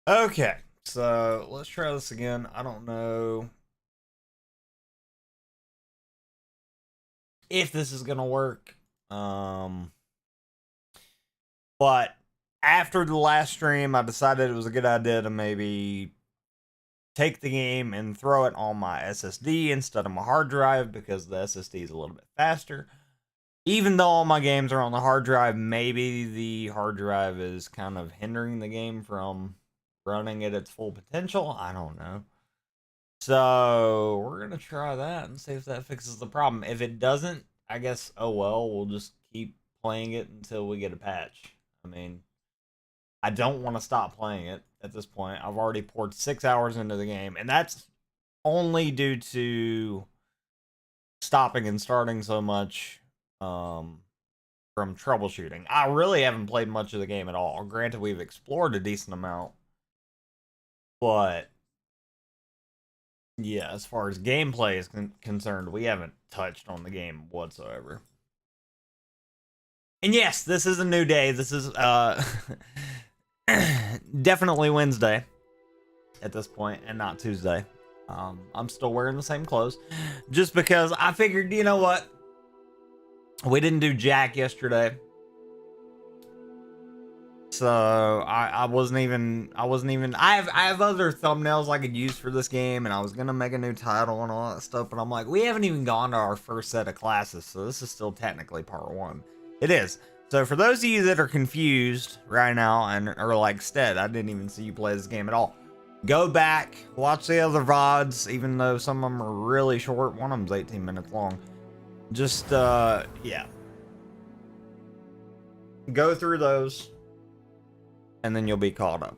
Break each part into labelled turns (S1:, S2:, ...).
S1: Okay, so let's try this again. I don't know if this is gonna work. Um, but after the last stream, I decided it was a good idea to maybe take the game and throw it on my SSD instead of my hard drive because the SSD is a little bit faster. Even though all my games are on the hard drive, maybe the hard drive is kind of hindering the game from running at its full potential. I don't know. So we're gonna try that and see if that fixes the problem. If it doesn't, I guess oh well, we'll just keep playing it until we get a patch. I mean, I don't want to stop playing it at this point. I've already poured 6 hours into the game, and that's only due to stopping and starting so much from troubleshooting. I really haven't played much of the game at all. Granted, we've explored a decent amount, but yeah, as far as gameplay is concerned, we haven't touched on the game whatsoever. And yes, this is a new day. This is definitely Wednesday at this point and not Tuesday. I'm still wearing the same clothes just because I figured, you know what? We didn't do Jack yesterday. So I wasn't even I have other thumbnails I could use for this game, and I was gonna make a new title and all that stuff, but I'm like, we haven't even gone to our first set of classes, so this is still technically part one. It is. So for those of you that are confused right now and are like, Stead, I didn't even see you play this game at all. Go back, watch the other VODs, even though some of them are really short. One of them's 18 minutes long. Just yeah. Go through those, and then you'll be caught up.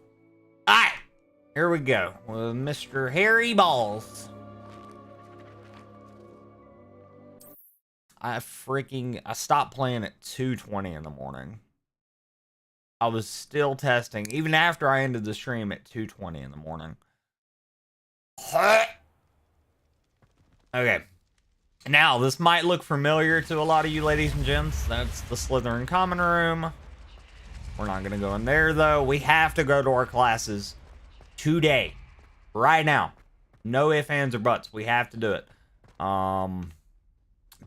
S1: Alright, here we go with Mr. Harry Balls. I stopped playing at 2:20 in the morning. I was still testing, even after I ended the stream at 2:20 in the morning. Okay. Now, this might look familiar to a lot of you ladies and gents. That's the Slytherin common room. We're not going to go in there, though. We have to go to our classes today. Right now. No ifs, ands, or buts. We have to do it.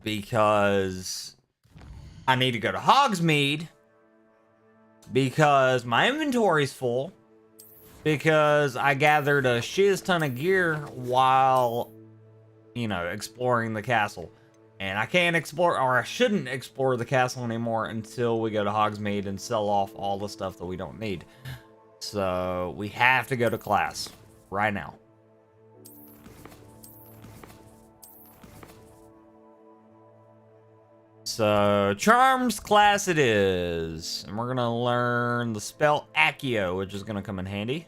S1: Because I need to go to Hogsmeade. Because my inventory's full. Because I gathered a shiz ton of gear while, you know, exploring the castle. And I can't explore, or I shouldn't explore the castle anymore until we go to Hogsmeade and sell off all the stuff that we don't need. So we have to go to class right now. So Charms class it is. And we're going to learn the spell Accio, which is going to come in handy.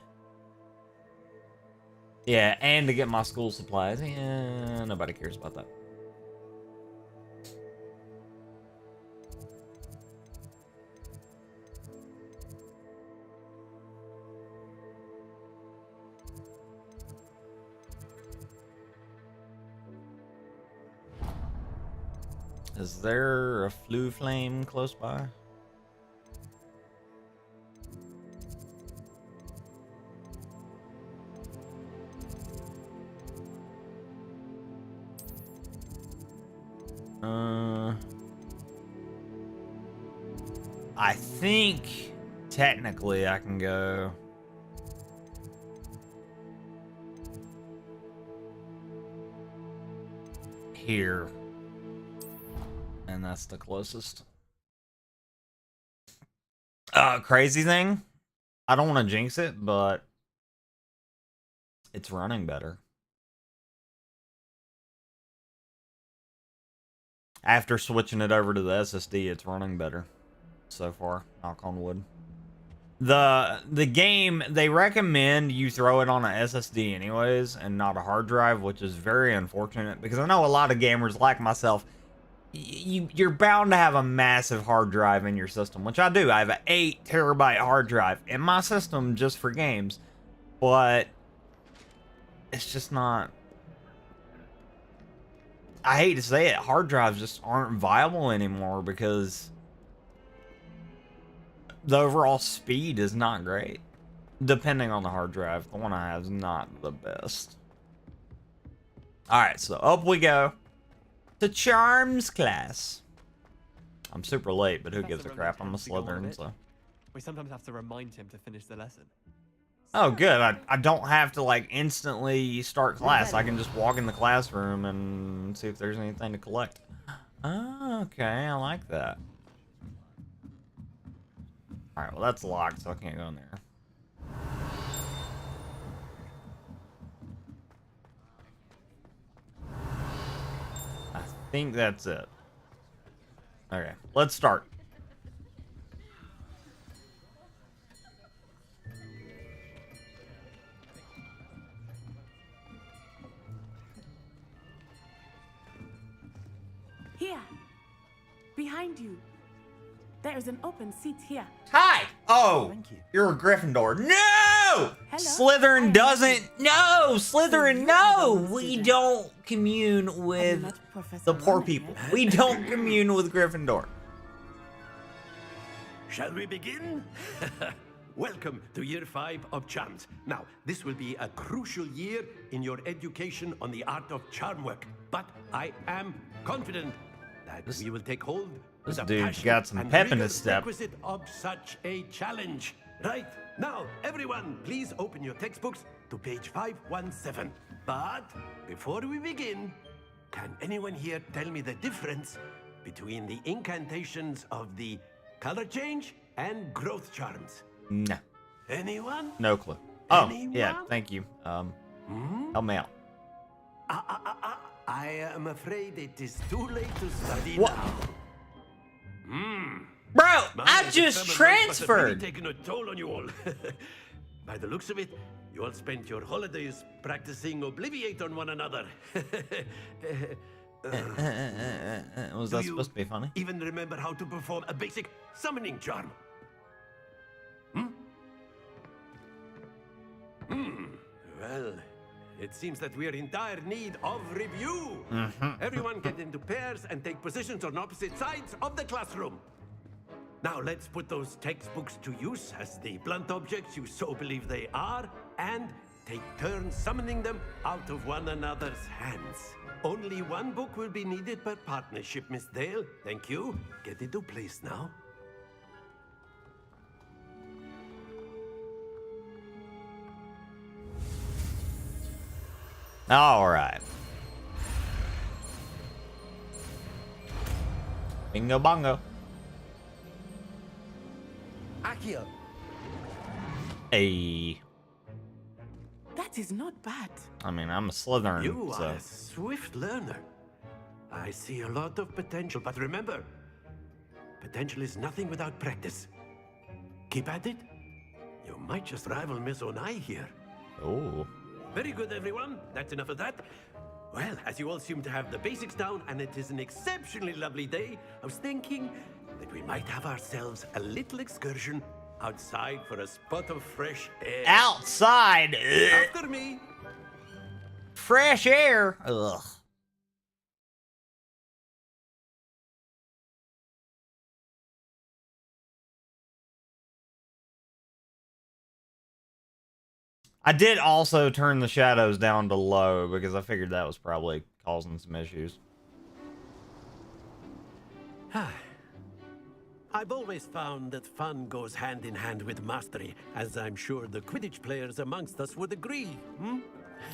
S1: Yeah, and to get my school supplies. Yeah, nobody cares about that. Is there a flue flame close by? I think technically I can go here. And that's the closest. Crazy thing. I don't want to jinx it, but it's running better. After switching it over to the SSD, it's running better so far. Knock on wood. The game, they recommend you throw it on a SSD anyways and not a hard drive, which is very unfortunate because I know a lot of gamers like myself, you're bound to have a massive hard drive in your system, which I do. I have an 8 terabyte hard drive in my system just for games, but it's just not. I hate to say it, hard drives just aren't viable anymore because the overall speed is not great. depending on the hard drive. The one I have is not the best. Alright, so up we go to Charms class. I'm super late, but who gives a crap? I'm a Slytherin, so.
S2: We sometimes have to remind him to finish the lesson.
S1: Oh, good. I don't have to, like, instantly start class. I can just walk in the classroom and see if there's anything to collect. Oh, okay. I like that. Alright, well, that's locked, so I can't go in there. I think that's it. Okay, let's start.
S3: Here, behind you. There is an open seat here.
S1: Hi! Oh,
S2: Thank you.
S1: you're a Gryffindor. No!
S3: Hello.
S1: Slytherin doesn't. No! Slytherin,
S3: you
S1: no!
S3: are the
S1: We
S3: student.
S1: don't commune
S3: Have you
S1: with
S3: met Professor
S1: the poor
S3: Rowan
S1: people.
S3: yet?
S1: We don't commune with Gryffindor.
S4: Shall we begin? Welcome to Year 5 of Charms. Now, this will be a crucial year in your education on the art of charm work. But I am confident that we will take hold
S1: This
S4: with the
S1: dude's
S4: passion
S1: got some
S4: and
S1: pep in
S4: rigor
S1: his step.
S4: requisite of such a challenge. Right, now, everyone, please open your textbooks to page 517. But before we begin, can anyone here tell me the difference between the incantations of the color change and growth charms?
S1: No.
S4: Anyone?
S1: No clue. Oh,
S4: Anyone?
S1: yeah, thank you. Help me out.
S4: I am afraid it is too late to study
S1: What?
S4: now.
S1: Bro,
S4: My
S1: I just
S4: summer months must have really
S1: transferred.
S4: taken a toll on you all. By the looks of it, you all spent your holidays practicing Obliviate on one another.
S1: Was
S4: Do
S1: that
S4: you
S1: supposed to be funny?
S4: even remember how to perform a basic summoning charm? Well, it seems that we are in dire need of review. Everyone get into pairs and take positions on opposite sides of the classroom. Now let's put those textbooks to use as the blunt objects you so believe they are, and take turns summoning them out of one another's hands. Only one book will be needed per partnership, Miss Dale. Thank you. Get into place now.
S1: All right. Bingo bongo.
S2: Accio!
S1: Hey.
S3: That is not bad.
S1: I mean, I'm a Slytherin,
S4: You
S1: so.
S4: are a swift learner. I see a lot of potential, but remember, potential is nothing without practice. Keep at it. You might just rival Miss Onai here.
S1: Oh.
S4: Very good, everyone. That's enough of that. Well, as you all seem to have the basics down, and it is an exceptionally lovely day, I was thinking that we might have ourselves a little excursion outside for a spot of fresh air.
S1: Outside. Ugh.
S4: After me.
S1: Fresh air. Ugh. I did also turn the shadows down to low because I figured that was probably causing some issues.
S4: I've always found that fun goes hand in hand with mastery, as I'm sure the Quidditch players amongst us would agree.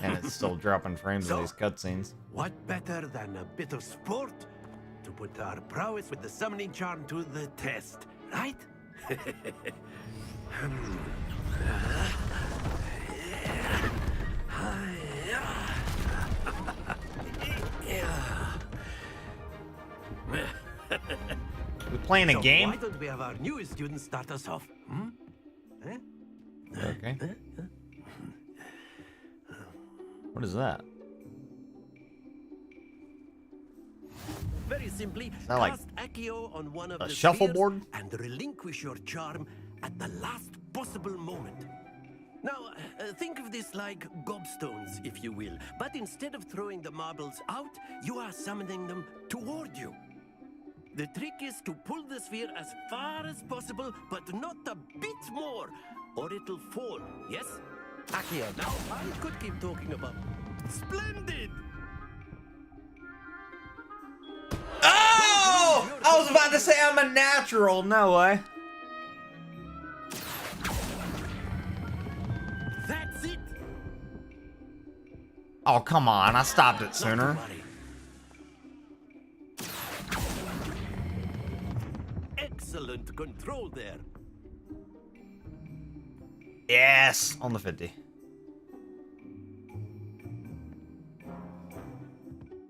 S1: And it's still dropping frames
S4: So-
S1: of these cutscenes.
S4: What better than a bit of sport to put our prowess with the summoning charm to the test, right?
S1: We playing a
S4: So
S1: game?
S4: why don't we have our newest student start us off?
S1: Okay. What is that?
S4: Very simply,
S1: that like
S4: cast Accio on one of
S1: a
S4: the
S1: shuffleboard?
S4: spheres and relinquish your charm at the last possible moment. Now, think of this like gobstones, if you will. But instead of throwing the marbles out, you are summoning them toward you. The trick is to pull the sphere as far as possible, but not a bit more. or it'll fall, yes?
S2: Accio.
S4: Now, I could keep talking about... Splendid!
S1: Oh! I was about to say I'm a natural. No way.
S4: That's it!
S1: Oh, come on. I stopped it
S4: Not to
S1: sooner.
S4: worry. Excellent control there.
S1: Yes. On the 50.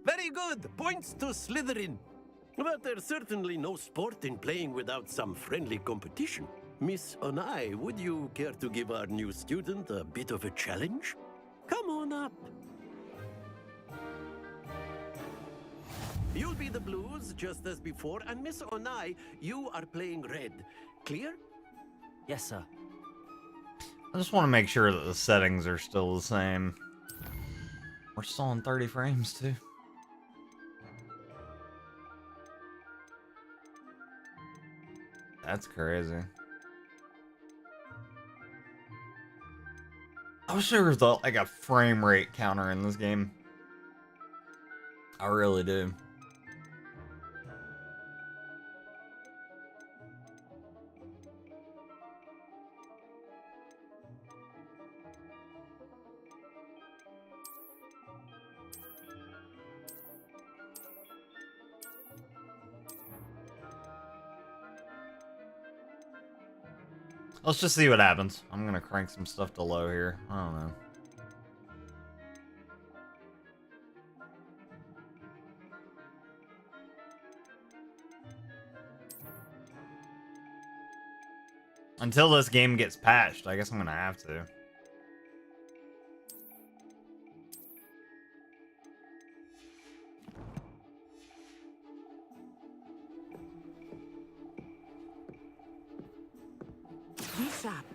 S4: Very good. Points to Slytherin. But there's certainly no sport in playing without some friendly competition. Miss Onai, would you care to give our new student a bit of a challenge? Come on up. You'll be the blues, just as before, and Miss Onai, you are playing red. Clear?
S2: Yes, sir.
S1: I just want to make sure that the settings are still the same. We're still on 30 frames, too. That's crazy. I wish there was like a frame rate counter in this game. I really do. Let's just see what happens. I'm gonna crank some stuff to low here. I don't know. Until this game gets patched, I guess I'm gonna have to.
S3: Be sharp.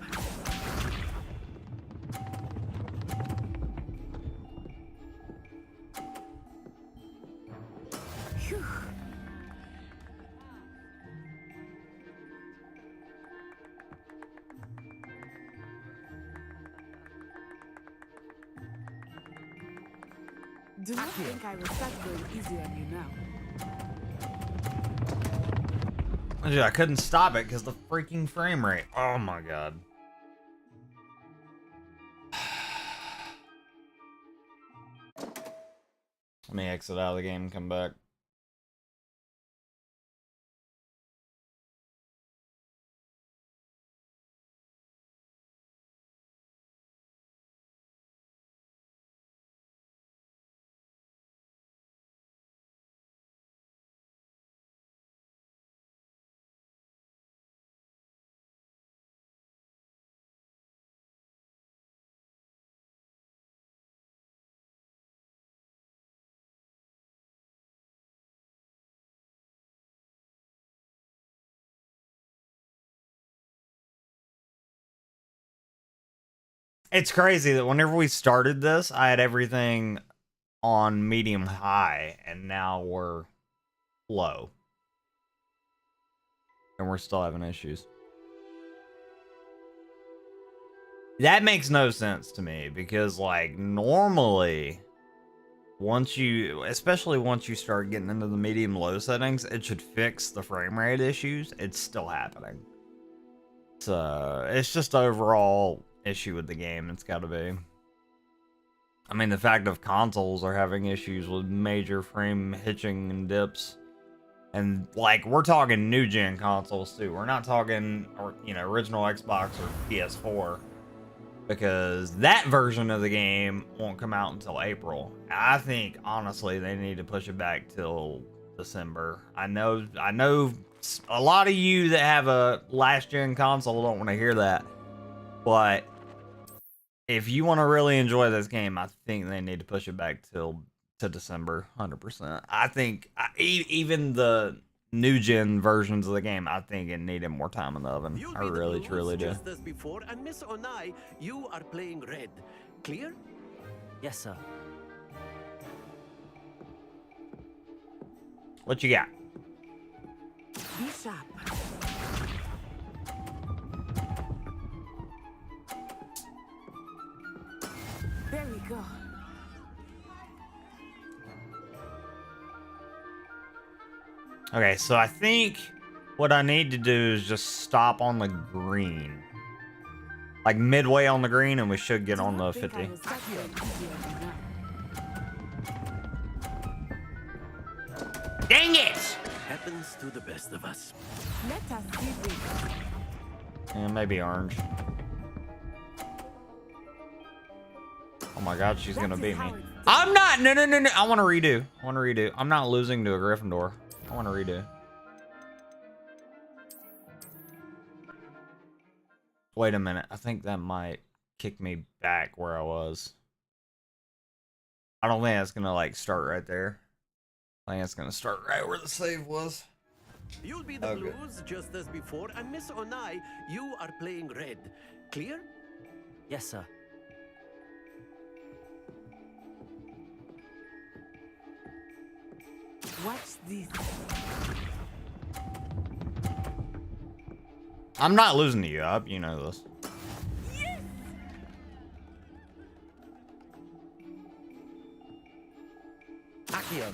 S3: Phew. Do not think I will start going easy on you now.
S1: Dude, I couldn't stop it because the freaking frame rate. Oh my god. Let me exit out of the game and come back. It's crazy that whenever we started this, I had everything on medium high, and now we're low. And we're still having issues. That makes no sense to me, because, like, normally, especially once you start getting into the medium-low settings, it should fix the frame rate issues. It's still happening. So, it's just overall issue with the game. It's got to be. I mean, the fact of consoles are having issues with major frame hitching and dips, and like we're talking new gen consoles too. We're not talking, original Xbox or PS4, because that version of the game won't come out until April. I think honestly they need to push it back till December. I know a lot of you that have a last gen console don't want to hear that, but if you want to really enjoy this game, I think they need to push it back to December, 100%. I think even the new gen versions of the game, I think it needed more time in the oven.
S4: You'll
S1: I
S4: be the
S1: really,
S4: blues,
S1: truly do.
S4: just as before, and Miss Onai, you are playing red. Clear?
S2: Yes, sir.
S1: What you got?
S3: Be sharp. There we go.
S1: Okay, so I think what I need to do is just stop on the green. Like midway on the green, and we should get on the 50. Dang it!
S4: Happens to the best of us.
S3: Let us see this.
S1: Yeah, maybe orange. Oh my god, she's gonna beat me. I'm not! No, no, no, no. I want to redo. I want to redo. I'm not losing to a Gryffindor. I want to redo. Wait a minute. I think that might kick me back where I was. I don't think that's gonna like start right there. I think it's gonna start right where the save was.
S4: You'll be the blues just as before, and Miss Onai, you are playing red. Clear?
S2: Yes, sir.
S3: Watch this.
S1: I'm not losing to you up, you know this.
S2: Accio.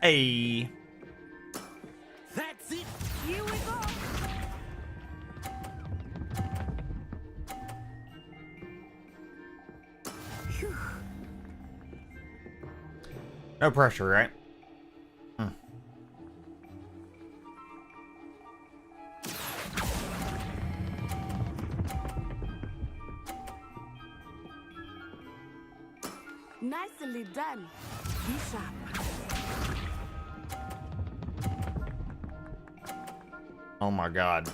S1: Hey.
S4: That's it!
S3: Here we go. Phew.
S1: No pressure, right?
S3: Nicely done. Be sharp.
S1: Oh my god.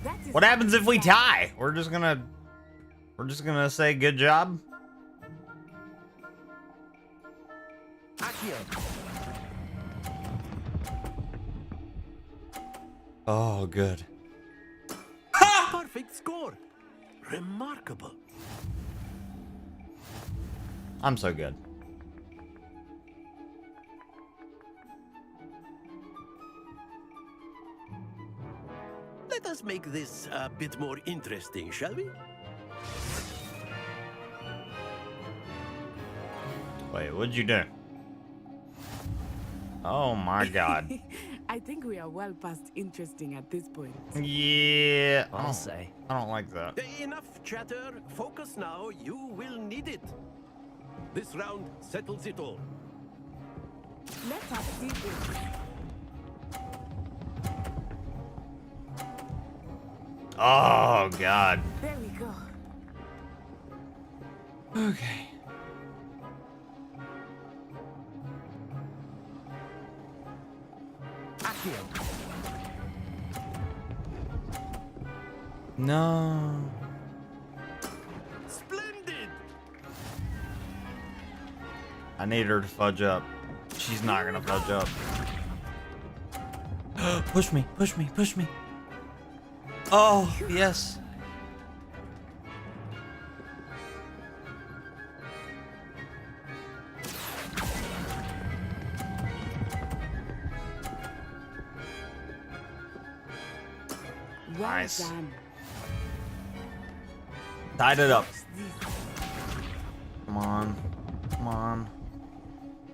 S3: That is
S1: What happens if we
S3: done.
S1: tie? We're just gonna say good job.
S2: Accio.
S1: Oh, good.
S4: Perfect score. Remarkable.
S1: I'm so good.
S4: Let us make this a bit more interesting, shall we?
S1: Wait, what'd you do? Oh my god.
S3: I think we are well past interesting at this point.
S1: Yeah.
S2: I'll say.
S1: I don't like that.
S4: Enough chatter. Focus now. You will need it. This round settles it all.
S3: Let us see this.
S1: Oh god.
S3: There we go.
S1: Okay.
S2: Accio.
S1: No.
S4: Splendid!
S1: I need her to fudge up. She's not gonna fudge up. Push me, push me, push me. Oh, yes.
S3: Well
S1: Nice.
S3: done.
S1: Tied it up.
S3: Watch this.
S1: Come on. Come on.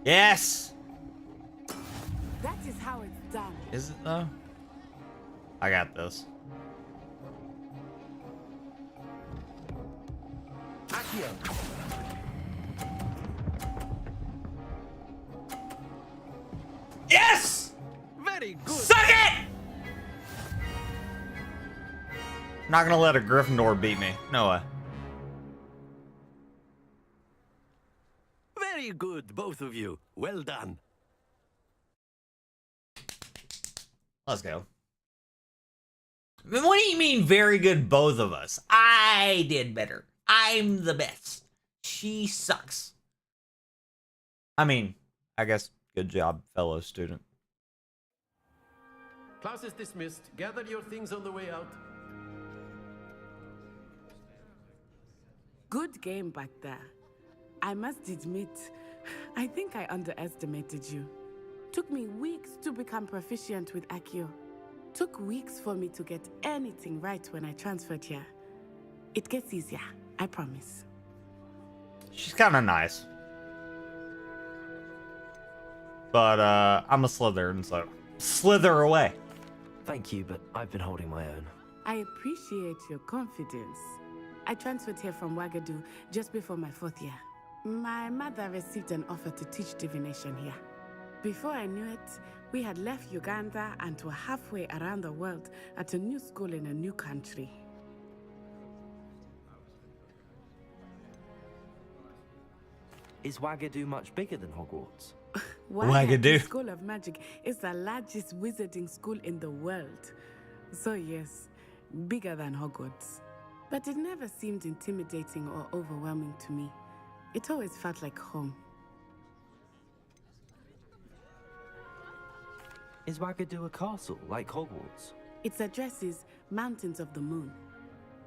S1: Yes!
S3: That is how it's done.
S1: Is it though? I got this.
S2: Accio.
S1: Yes!
S4: Very good.
S1: Suck it! Not gonna let a Gryffindor beat me. No way.
S4: Very good, both of you. Well done.
S1: Let's go. What do you mean very good, both of us? I did better. I'm the best. She sucks. I mean, I guess good job, fellow student.
S4: Class is dismissed. Gather your things on the way out.
S3: Good game back there. I must admit, I think I underestimated you. Took me weeks to become proficient with Accio. Took weeks for me to get anything right when I transferred here. It gets easier, I promise.
S1: She's kind of nice. But I'm a Slytherin, so slither away.
S2: Thank you, but I've been holding my own.
S3: I appreciate your confidence. I transferred here from Wagadu just before my 4th year. My mother received an offer to teach divination here. Before I knew it, we had left Uganda and were halfway around the world at a new school in a new country.
S2: Is Wagadu much bigger than Hogwarts?
S1: Wagadu.
S3: School of Magic is the largest wizarding school in the world. So yes, bigger than Hogwarts. But it never seemed intimidating or overwhelming to me. It always felt like home.
S2: Is Wagadu a castle, like Hogwarts?
S3: Its address is Mountains of the Moon.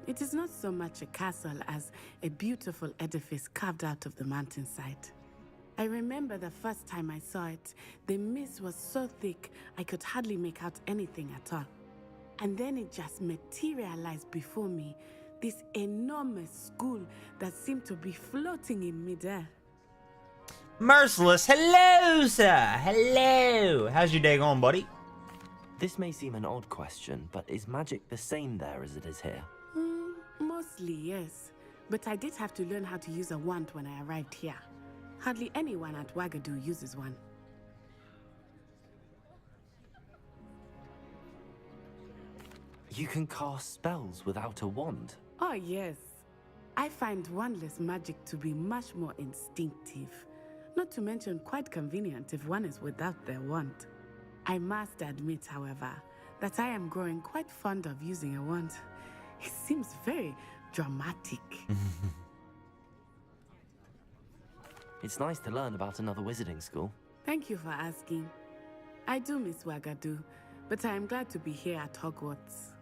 S3: It is not so much a castle as a beautiful edifice carved out of the mountainside. I remember the first time I saw it, the mist was so thick I could hardly make out anything at all. And then it just materialized before me, this enormous school that seemed to be floating in midair.
S1: Merciless, hello, sir. Hello. How's your day going, buddy?
S2: This may seem an odd question, but is magic the same there as it is here?
S3: Mostly, yes. But I did have to learn how to use a wand when I arrived here. Hardly anyone at Wagadu uses one.
S2: You can cast spells without a wand?
S3: Oh, yes. I find wandless magic to be much more instinctive. Not to mention quite convenient if one is without their wand. I must admit, however, that I am growing quite fond of using a wand. It seems very dramatic.
S2: It's nice to learn about another wizarding school.
S3: Thank you for asking. I do miss Wagadu, but I am glad to be here at Hogwarts.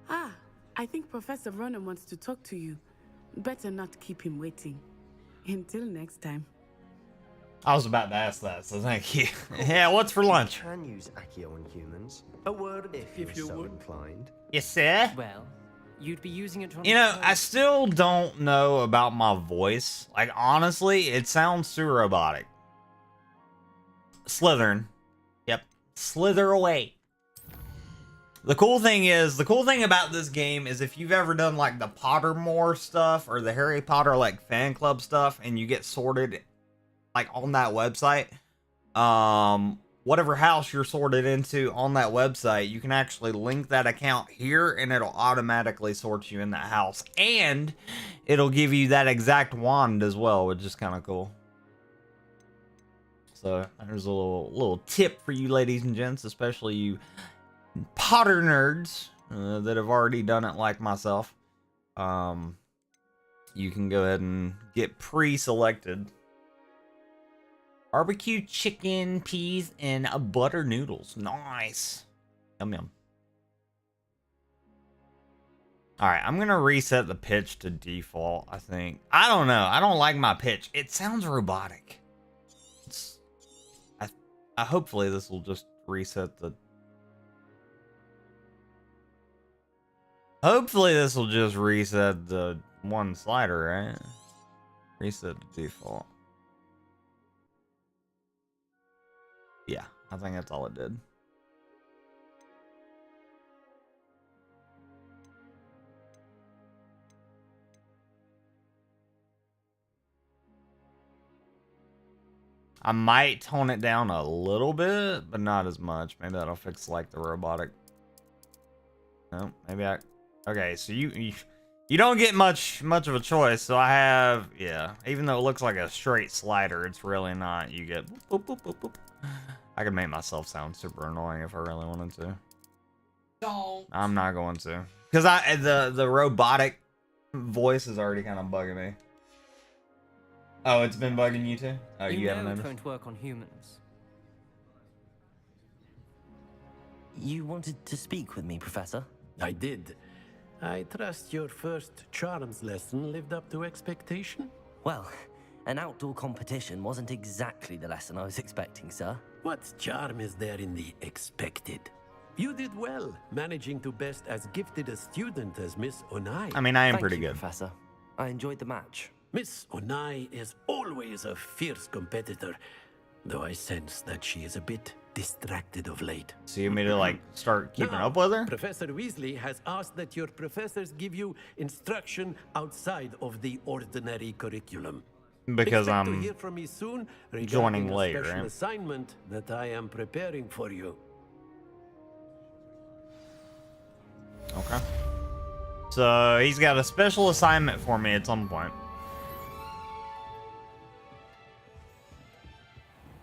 S3: Ah, I think Professor Ronan wants to talk to you. Better not keep him waiting. Until next time.
S1: I was about to ask that, so thank you. Yeah, what's for lunch?
S5: You can use Accio on humans,
S4: A word,
S5: if
S4: if
S5: you're
S4: you
S5: so
S4: would.
S5: inclined.
S1: Yes, sir.
S6: Well, you'd be using it to
S1: You know, I
S6: understand-
S1: still don't know about my voice. Like, honestly, it sounds too robotic. Slytherin. Yep. Slither away. The cool thing about this game is if you've ever done, like, the Pottermore stuff or the Harry Potter, like, fan club stuff, and you get sorted, like, on that website, whatever house you're sorted into on that website, you can actually link that account here and it'll automatically sort you in that house. And it'll give you that exact wand as well, which is kind of cool. So there's a little tip for you ladies and gents, especially you Potter nerds that have already done it like myself. You can go ahead and get pre-selected. Barbecue chicken, peas, and butter noodles. Nice. Yum yum. Alright, I'm gonna reset the pitch to default, I think. I don't know. I don't like my pitch. It sounds robotic. Hopefully this will just reset the... Hopefully this will just reset the one slider, right? Reset to default. Yeah, I think that's all it did. I might tone it down a little bit, but not as much. Maybe that'll fix like the robotic. No, maybe I... Okay, so you don't get much of a choice. So I have, yeah, even though it looks like a straight slider, it's really not. You get boop, boop, boop, boop. I could make myself sound super annoying if I really wanted to.
S3: Don't.
S1: I'm not going to, because the robotic voice is already kind of bugging me. Oh, it's been bugging you too? Oh, you haven't
S6: know it
S1: noticed?
S6: won't work on humans.
S2: You wanted to speak with me, Professor?
S4: I did. I trust your first charms lesson lived up to expectation?
S2: Well, an outdoor competition wasn't exactly the lesson I was expecting, sir.
S4: What charm is there in the expected? You did well, managing to best as gifted a student as Miss Onai.
S1: I mean, I am
S2: Thank
S1: pretty
S2: you,
S1: good.
S2: Professor. I enjoyed the match.
S4: Miss Onai is always a fierce competitor, though I sense that she is a bit distracted of late.
S1: So you want me to like start keeping
S4: Now,
S1: up with her?
S4: Professor Weasley has asked that your professors give you instruction outside of the ordinary curriculum.
S1: Because
S4: Expect to
S1: I'm
S4: hear from me soon regarding
S1: joining
S4: a
S1: later,
S4: special
S1: right?
S4: assignment that I am preparing for you.
S1: okay. So he's got a special assignment for me at some point.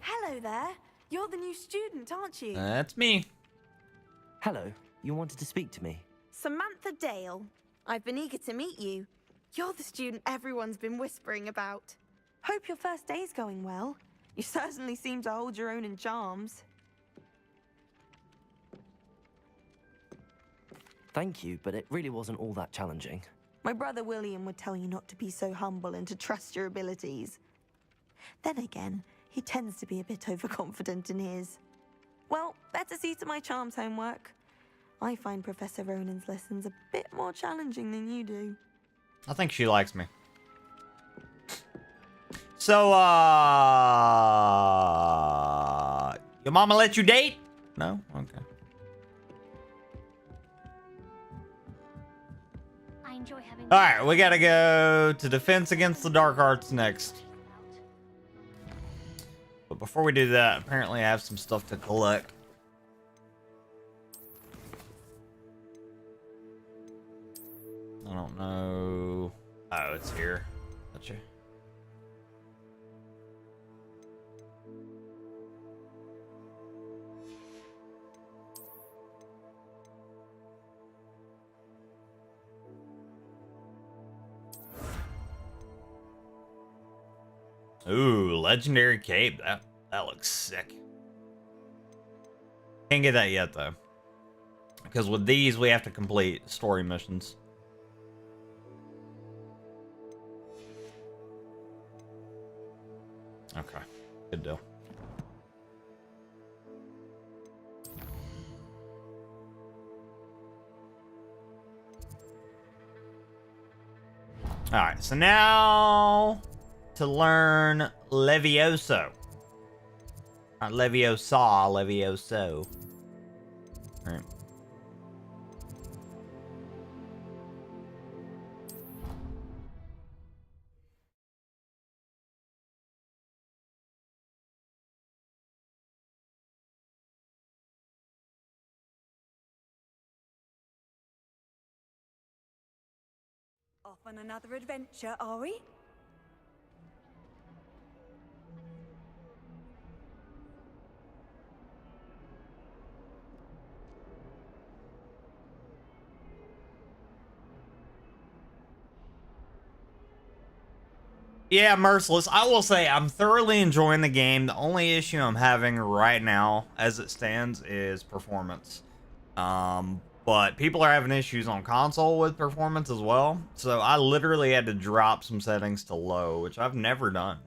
S7: Hello there. You're the new student, aren't you?
S1: That's me.
S2: Hello. You wanted to speak to me?
S7: Samantha Dale. I've been eager to meet you. You're the student everyone's been whispering about. Hope your first day's going well. You certainly seem to hold your own in charms.
S2: Thank you, but it really wasn't all that challenging.
S7: My brother William would tell you not to be so humble and to trust your abilities. Then again, he tends to be a bit overconfident in his. Well, better see to my charms homework. I find Professor Ronan's lessons a bit more challenging than you do.
S1: I think she likes me. So, your mama let you date? No? Okay.
S8: I enjoy having.
S1: All right, we gotta go to Defense Against the Dark Arts next. But before we do that, apparently I have some stuff to collect. I don't know. Oh, it's here. Gotcha. Ooh, legendary cape. That looks sick. Can't get that yet though, because with these we have to complete story missions. Okay, good deal. All right, so now to learn Levioso. Not Leviosa, Levioso. All right.
S9: Off on another adventure, are we?
S1: Yeah, Merciless. I will say I'm thoroughly enjoying the game. The only issue I'm having right now, as it stands, is performance. But people are having issues on console with performance as well. So I literally had to drop some settings to low, which I've never done.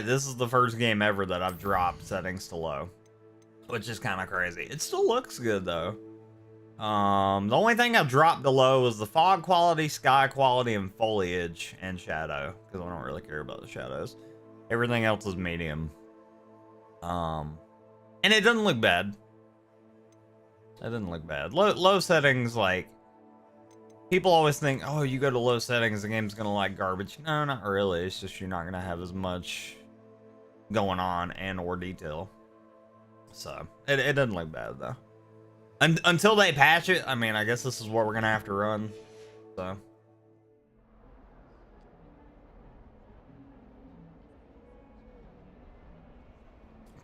S1: This is the first game ever that I've dropped settings to low, which is kind of crazy. It still looks good though. The only thing I've dropped to low is the fog quality, sky quality, and foliage and shadow, because I don't really care about the shadows. Everything else is medium. And it doesn't look bad. It doesn't look bad. Low settings, like, people always think, oh, you go to low settings, the game's gonna like garbage. No, not really. It's just you're not gonna have as much going on and or detail. So it doesn't look bad though. Until they patch it, I mean, I guess this is what we're gonna have to run. So.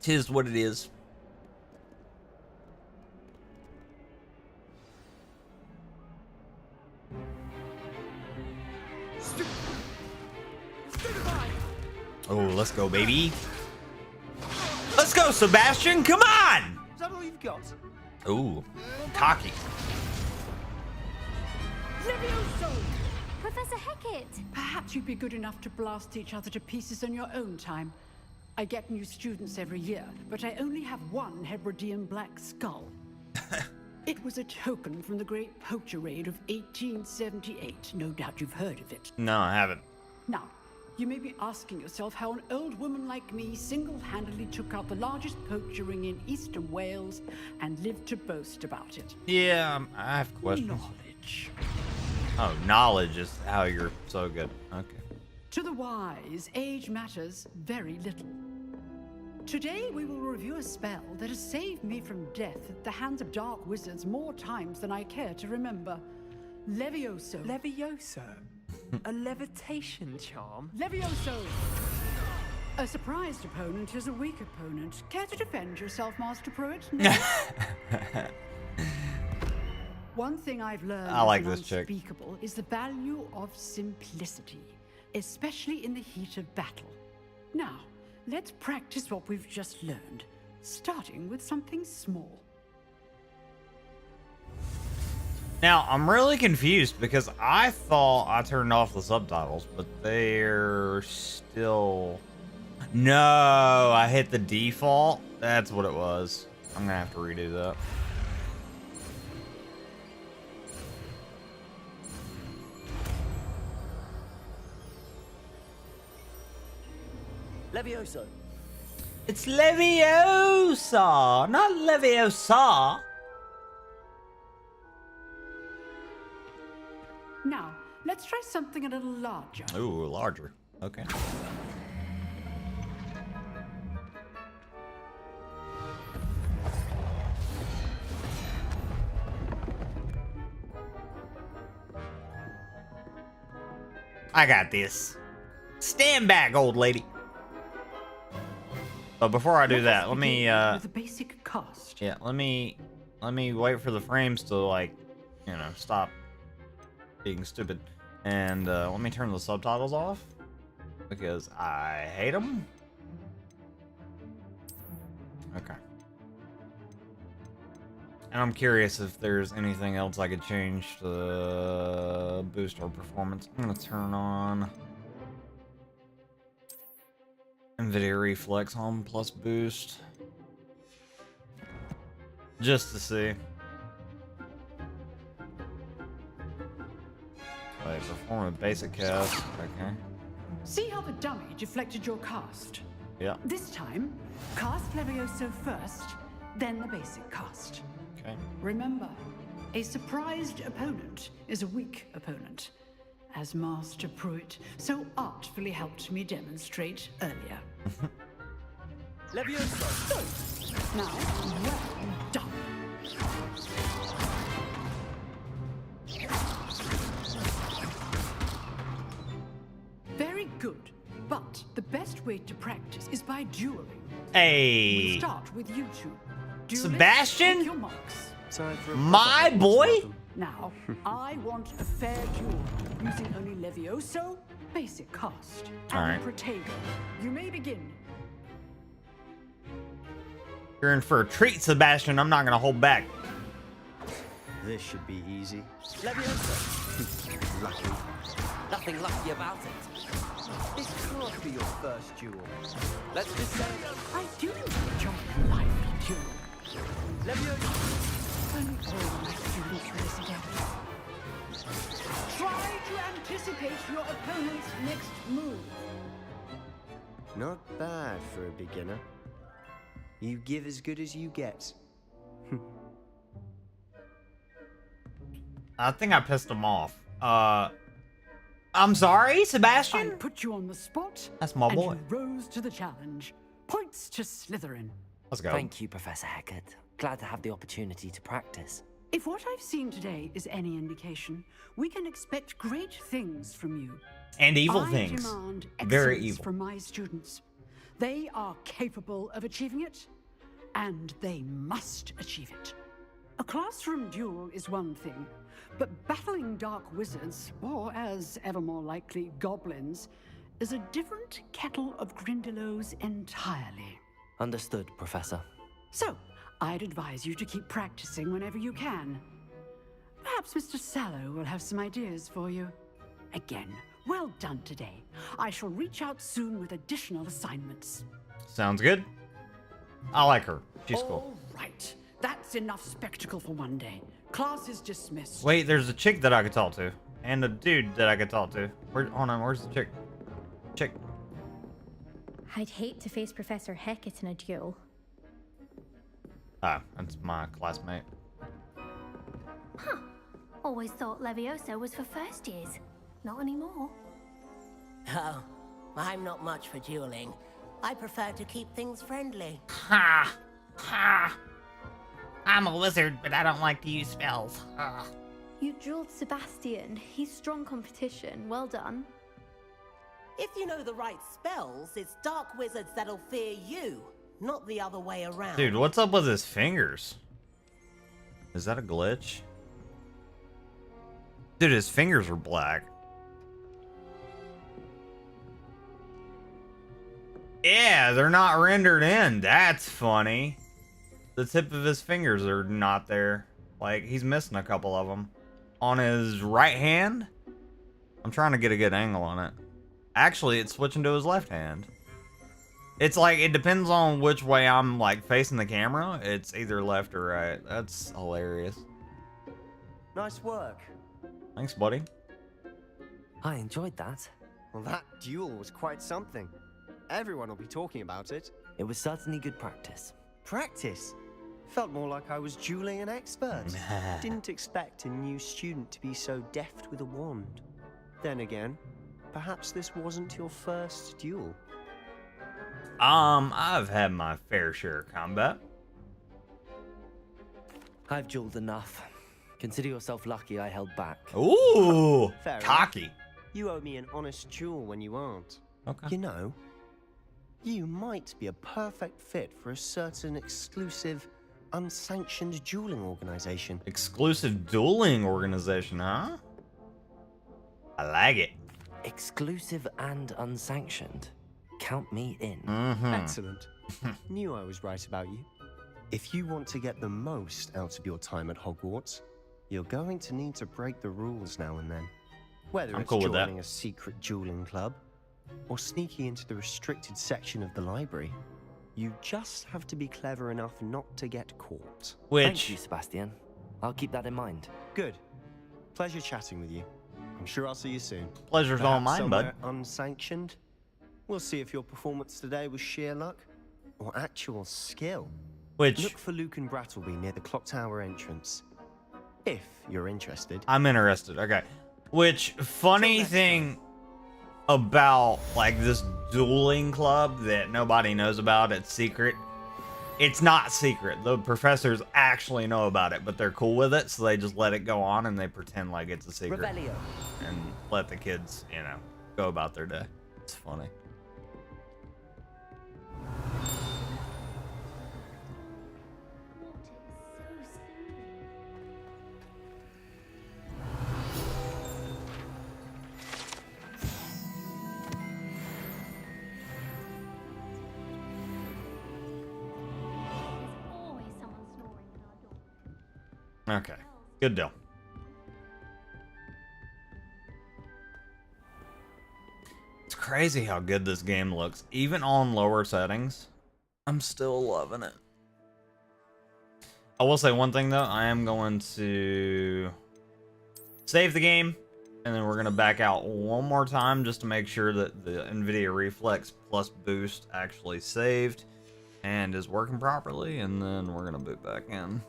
S1: Tis what it is. Oh, let's go, baby. Let's go, Sebastian. Come on.
S10: Is that all you've got?
S1: Ooh, cocky.
S8: Levioso! Professor Hecat!
S11: Perhaps you'd be good enough to blast each other to pieces on your own time.
S10: I get new students every year, but I only have one Hebridean black skull. It was a token from the Great Poacher Raid of 1878. No doubt you've heard of it.
S1: No, I haven't.
S10: Now, you may be asking yourself how an old woman like me single-handedly took out the largest poacher ring in eastern Wales and lived to boast about it.
S1: Yeah, I have questions.
S10: Knowledge.
S1: Oh, knowledge is how you're so good. Okay.
S10: To the wise, age matters very little. Today, we will review a spell that has saved me from death at the hands of dark wizards more times than I care to remember. Levioso.
S6: Levioso? A levitation charm?
S10: Levioso! A surprised opponent is a weak opponent. Care to defend yourself, Master Pruitt? No. One thing I've learned
S1: I like
S10: as an
S1: this chick.
S10: unspeakable is the value of simplicity, especially in the heat of battle. Now, let's practice what we've just learned, starting with something small.
S1: Now, I'm really confused because I thought I turned off the subtitles, but they're still... No, I hit the default. That's what it was. I'm gonna have to redo that.
S2: Levioso.
S1: It's Leviosa, not Leviosa.
S10: Now, let's try something a little larger.
S1: Ooh, larger. Okay. I got this. Stand back, old lady. But before I do that, let me
S10: with a basic cast.
S1: yeah, let me wait for the frames to, like, you know, stop being stupid. And let me turn the subtitles off because I hate them. Okay. And I'm curious if there's anything else I could change to boost our performance. I'm gonna turn on NVIDIA Reflex Home Plus Boost. Just to see. Wait, perform a basic cast. Okay.
S10: See how the dummy deflected your cast?
S1: Yeah.
S10: This time, cast Levioso first, then the basic cast.
S1: Okay.
S10: Remember, a surprised opponent is a weak opponent, as Master Pruitt so artfully helped me demonstrate earlier.
S2: Levioso.
S10: Now, well done. Very good, but the best way to practice is by dueling.
S1: Hey.
S10: We'll start with you two. Duelists,
S1: Sebastian?
S10: take your marks.
S5: Time for a
S1: My
S5: proper
S1: boy?
S5: battle.
S10: Now, I want a fair duel, using only Levioso, basic cast, and
S1: Alright.
S10: Protego. You may begin.
S1: You're in for a treat, Sebastian. I'm not gonna hold back.
S5: This should be easy.
S2: Levioso.
S5: Lucky.
S2: Nothing lucky about it.
S5: This can't be your first duel.
S2: Let's just say
S10: I do enjoy a lively duel.
S2: Levioso.
S10: Only all my students will listen to it. Try to anticipate your opponent's next move.
S5: Not bad for a beginner. You give as good as you get.
S1: I think I pissed him off. I'm sorry,
S10: I
S1: Sebastian?
S10: put you on the spot.
S1: That's my
S10: and
S1: boy.
S10: you rose to the challenge. Points to Slytherin.
S1: Let's go.
S2: Thank you, Professor Haggard. Glad to have the opportunity to practice.
S10: If what I've seen today is any indication, we can expect great things from you.
S1: And evil
S10: I
S1: things.
S10: demand
S1: Very
S10: excellence
S1: evil.
S10: from my students. They are capable of achieving it, and they must achieve it. A classroom duel is one thing, but battling dark wizards, or as ever more likely, goblins, is a different kettle of Grindylows entirely.
S2: Understood, Professor.
S10: So, I'd advise you to keep practicing whenever you can. Perhaps Mr. Sallow will have some ideas for you. Again, well done today. I shall reach out soon with additional assignments.
S1: Sounds good. I like her. She's cool.
S10: All right. That's enough spectacle for one day. Class is dismissed.
S1: Wait, there's a chick that I could talk to. And a dude that I could talk to. Hold on, where's the chick? Chick.
S8: I'd hate to face Professor Hecat in a duel.
S1: Ah, that's my classmate.
S8: Huh. Always thought Levioso was for first years. Not anymore.
S11: Oh, I'm not much for dueling. I prefer to keep things friendly.
S12: Ha! Ha! I'm a wizard, but I don't like to use spells. Ugh.
S8: You dueled Sebastian. He's strong competition. Well done.
S11: If you know the right spells, it's dark wizards that'll fear you, not the other way around.
S1: Dude, what's up with his fingers? Is that a glitch? Dude, his fingers are black. Yeah, they're not rendered in. That's funny. The tip of his fingers are not there. Like, he's missing a couple of them. On his right hand? I'm trying to get a good angle on it. Actually, it's switching to his left hand. It's like, it depends on which way I'm, like, facing the camera. It's either left or right. That's hilarious.
S5: Nice work.
S1: Thanks, buddy.
S2: I enjoyed that.
S5: Well, that duel was quite something. Everyone will be talking about it.
S2: It was certainly good practice.
S5: Practice? Felt more like I was dueling an expert. Didn't expect a new student to be so deft with a wand. Then again, perhaps this wasn't your first duel.
S1: I've had my fair share of combat.
S2: I've dueled enough. Consider yourself lucky I held back.
S1: Ooh,
S5: Fair
S1: cocky.
S5: enough. You owe me an honest duel when you aren't.
S1: Okay.
S5: You know, you might be a perfect fit for a certain exclusive, unsanctioned dueling organization.
S1: Exclusive dueling organization, huh? I like it.
S2: Exclusive and unsanctioned. Count me in.
S5: Excellent. Knew I was right about you. If you want to get the most out of your time at Hogwarts, you're going to need to break the rules now and then. Whether
S1: I'm
S5: it's
S1: cool with that.
S5: joining a secret dueling club or sneaking into the restricted section of the library, you just have to be clever enough not to get caught.
S2: Thank you, Sebastian. I'll keep that in mind.
S5: Good. Pleasure chatting with you. I'm sure I'll see you soon.
S1: Pleasure's all
S5: Perhaps
S1: mine, bud.
S5: somewhere unsanctioned. We'll see if your performance today was sheer luck or actual skill.
S1: Which
S5: Look for Luke and Brattleby near the clock tower entrance. If you're interested.
S1: I'm interested. Okay. Which funny thing about like this dueling club that nobody knows about, it's secret. It's not secret. The professors actually know about it, but they're cool with it, so they just let it go on and they pretend like it's a secret.
S11: Revelio.
S1: And let the kids, you know, go about their day. It's funny. Okay, good deal. It's crazy how good this game looks. Even on lower settings, I'm still loving it. I will say one thing though, I am going to save the game, and then we're going to back out one more time just to make sure that the NVIDIA Reflex Plus Boost actually saved and is working properly, and then we're going to boot back in.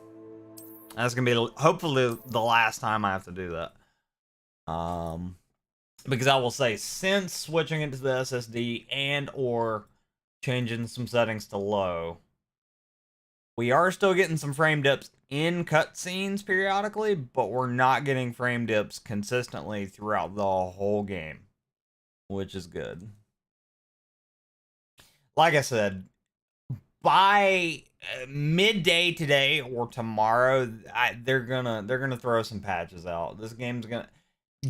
S1: That's gonna be hopefully the last time I have to do that. Because I will say, since switching into the SSD and or changing some settings to low, we are still getting some frame dips in cutscenes periodically, but we're not getting frame dips consistently throughout the whole game, which is good. Like I said, by midday today or tomorrow, they're gonna throw some patches out. This game's gonna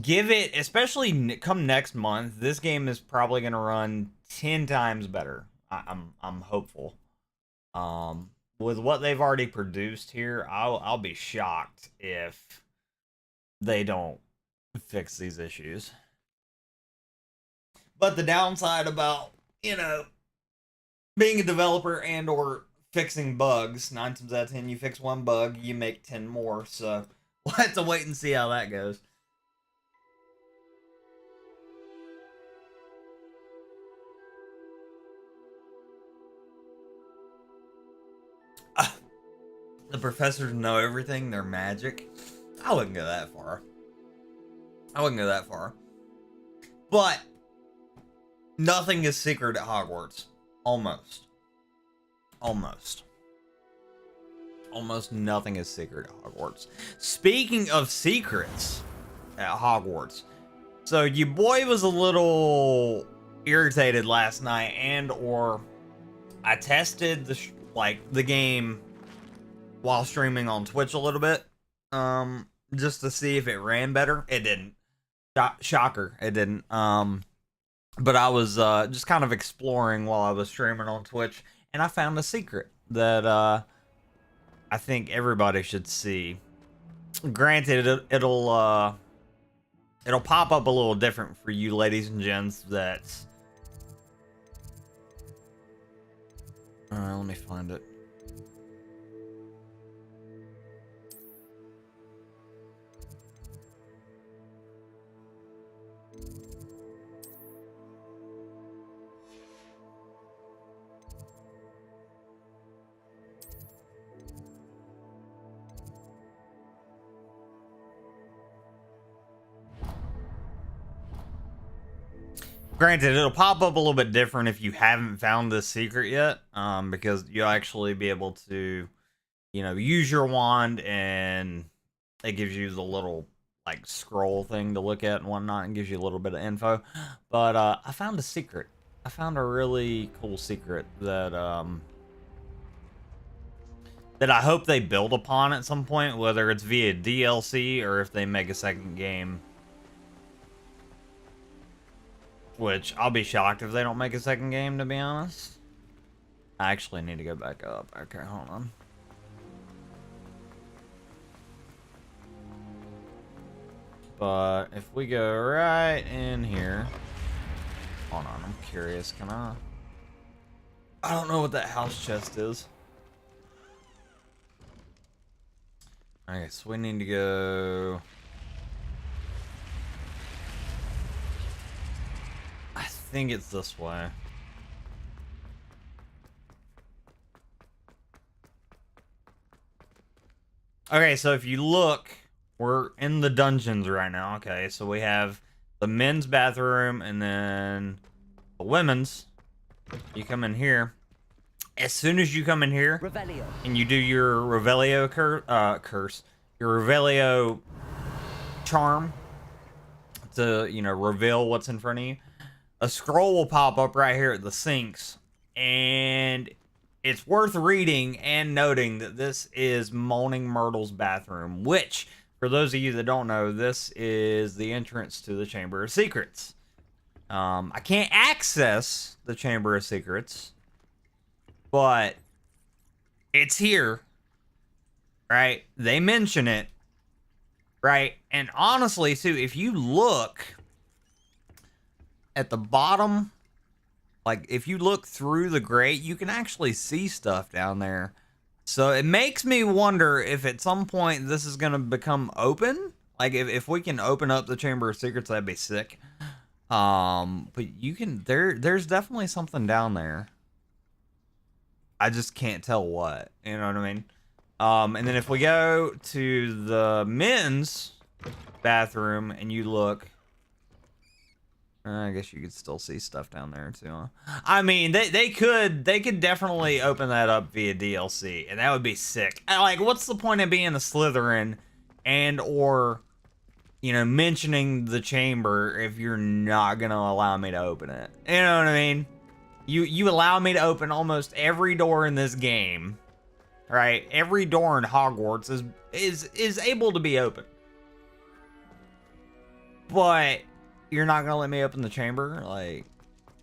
S1: give it, especially come next month. This game is probably gonna run 10 times better. I'm hopeful. With what they've already produced here, I'll be shocked if they don't fix these issues. But the downside about, you know, being a developer and or fixing bugs. 9 times out of 10, you fix one bug, you make 10 more. So we'll have to wait and see how that goes. The professors know everything. They're magic. I wouldn't go that far. But nothing is secret at Hogwarts. Almost nothing is secret at Hogwarts. Speaking of secrets at Hogwarts, so your boy was a little irritated last night, and or I tested the game while streaming on Twitch a little bit, just to see if it ran better. It didn't. Shocker, it didn't. But I was just kind of exploring while I was streaming on Twitch, and I found a secret that I think everybody should see. Granted, it'll pop up a little different for you ladies and gents. That's let me find it. Granted, it'll pop up a little bit different if you haven't found this secret yet, because you'll actually be able to, use your wand, and it gives you the little, scroll thing to look at and whatnot, and gives you a little bit of info. But I found a secret. I found a really cool secret that I hope they build upon at some point, whether it's via DLC or if they make a second game. Which, I'll be shocked if they don't make a second game, to be honest. I actually need to go back up. Okay, hold on. But, if we go right in here... Hold on, I'm curious. Can I don't know what that house chest is. Okay, so we need to go... I think it's this way. Okay, so if you look, we're in the dungeons right now. Okay, so we have the men's bathroom and then the women's. You come in here. As soon as you come in here
S11: Revelio.
S1: And you do your Revelio curse, your Revelio charm to, reveal what's in front of you, a scroll will pop up right here at the sinks, and it's worth reading and noting that this is Moaning Myrtle's bathroom, which, for those of you that don't know, this is the entrance to the Chamber of Secrets. I can't access the Chamber of Secrets, but it's here, right? They mention it, right? And honestly, too, if you look at the bottom, if you look through the grate, you can actually see stuff down there. So it makes me wonder if at some point this is going to become open. If we can open up the Chamber of Secrets, that'd be sick. But you can, there's definitely something down there. I just can't tell what, you know what I mean? And then if we go to the men's bathroom and you look, I guess you could still see stuff down there too. Huh? I mean, they could definitely open that up via DLC, and that would be sick. What's the point of being a Slytherin and or mentioning the chamber if you're not gonna allow me to open it? You know what I mean? You allow me to open almost every door in this game, right? Every door in Hogwarts is able to be open, but you're not gonna let me open the chamber?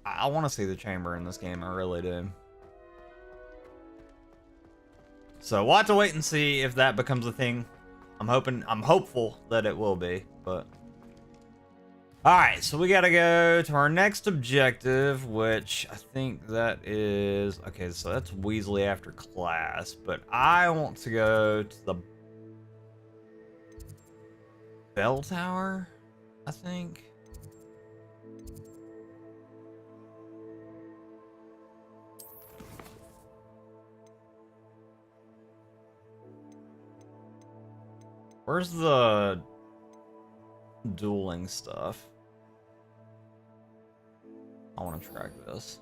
S1: I want to see the chamber in this game. I really do. So we'll have to wait and see if that becomes a thing. I'm hopeful that it will be, but Alright, so we gotta go to our next objective, which I think that is... Okay, so that's Weasley after class, but I want to go to the bell tower, I think. Where's the dueling stuff? I want to track this.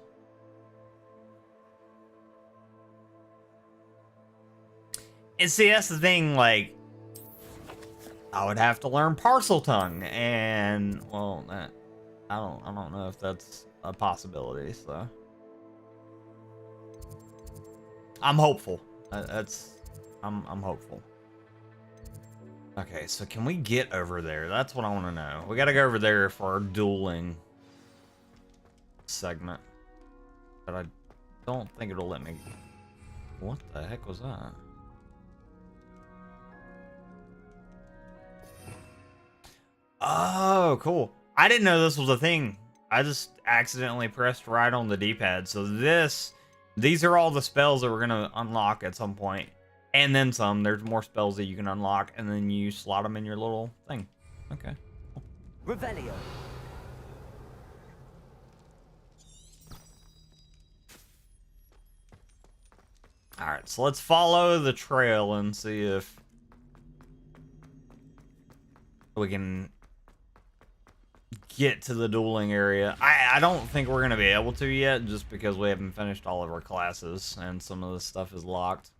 S1: And see, that's the thing, like, I would have to learn parcel tongue, and, well, that, I don't know if that's a possibility, so. I'm hopeful. I'm hopeful. Okay, so can we get over there? That's what I want to know. We gotta go over there for our dueling segment. But I don't think it'll let me... What the heck was that? Oh, cool. I didn't know this was a thing. I just accidentally pressed right on the D-pad. So these are all the spells that we're gonna unlock at some point. And then some. There's more spells that you can unlock, and then you slot them in your little thing. Okay. Cool.
S2: Revelio.
S1: Alright, so let's follow the trail and see if we can get to the dueling area. I don't think we're going to be able to yet, just because we haven't finished all of our classes, and some of the stuff is locked.